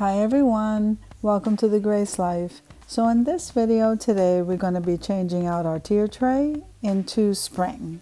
Hi everyone, welcome to the Grace Life. So in this video today we're going to be changing out our tier tray into spring.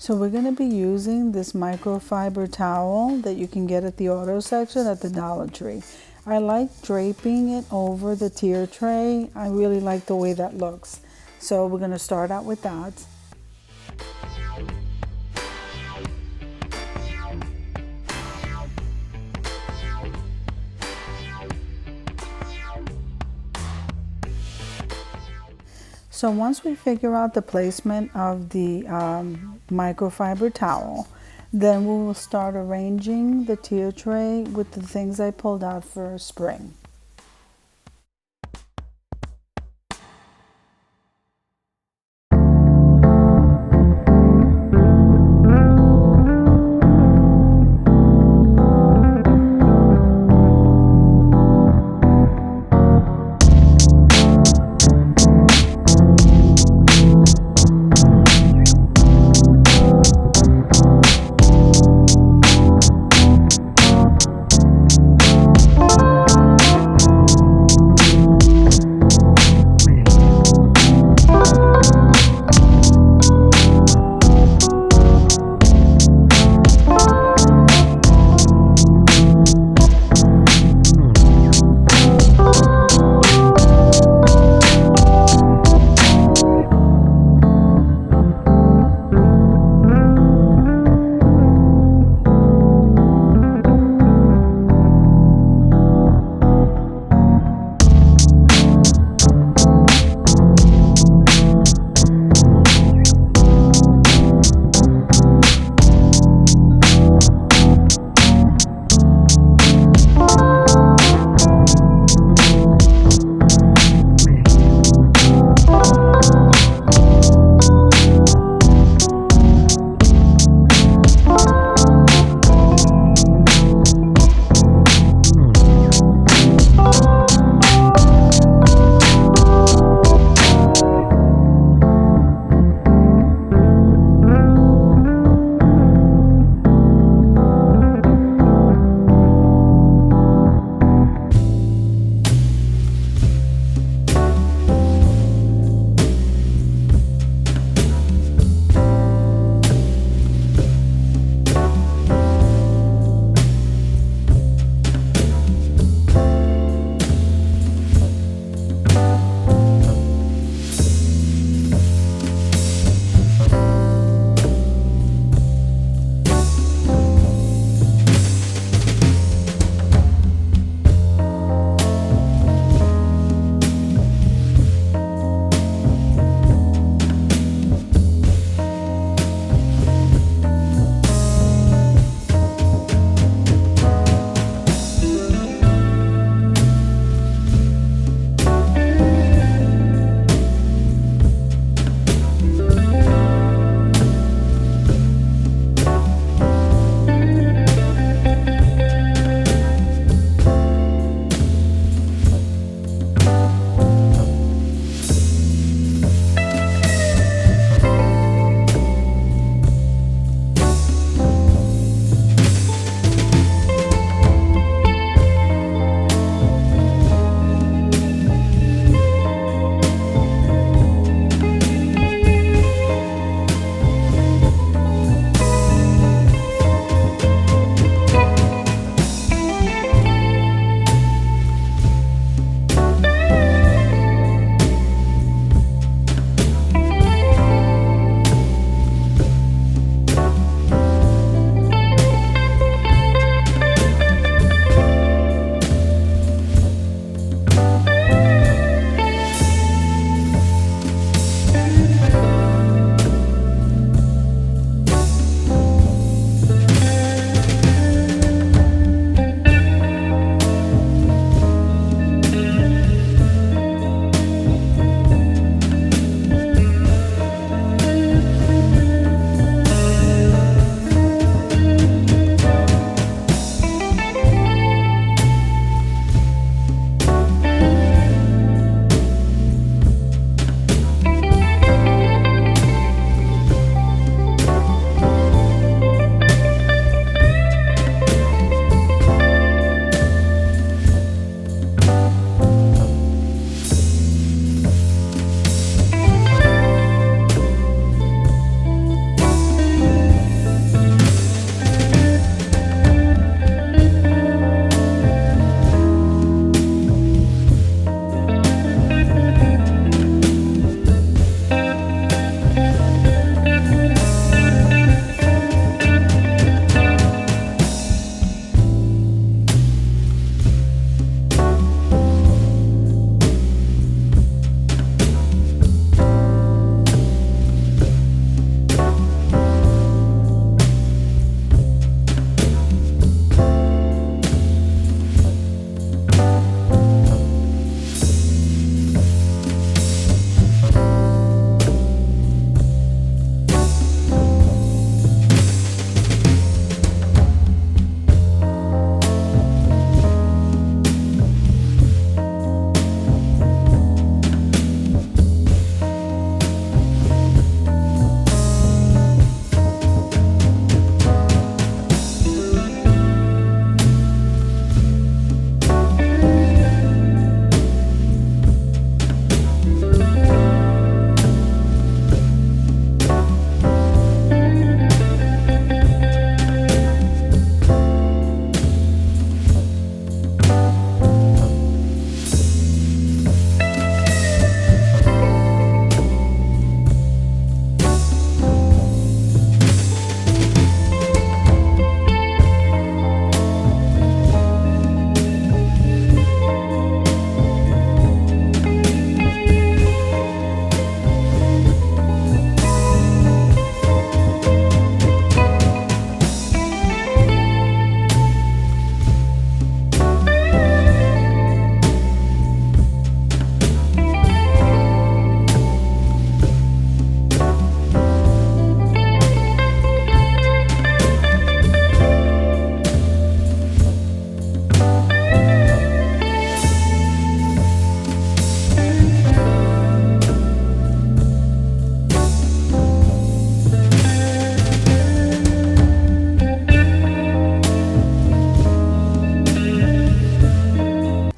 So we're going to be using this microfiber towel that you can get at the auto section at the Dollar Tree. I like draping it over the tier tray. I really like the way that looks. So we're going to start out with that. So once we figure out the placement of the microfiber towel, then we will start arranging the tier tray with the things I pulled out for spring.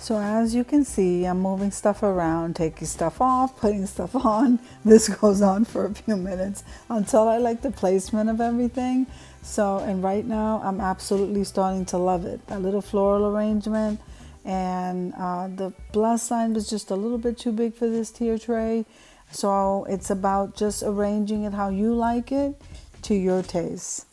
So as you can see, I'm moving stuff around, taking stuff off, putting stuff on. This goes on for a few minutes until I like the placement of everything. So, and right now I'm absolutely starting to love it. That little floral arrangement, and the plus sign was just a little bit too big for this tier tray. So it's about just arranging it how you like it to your taste.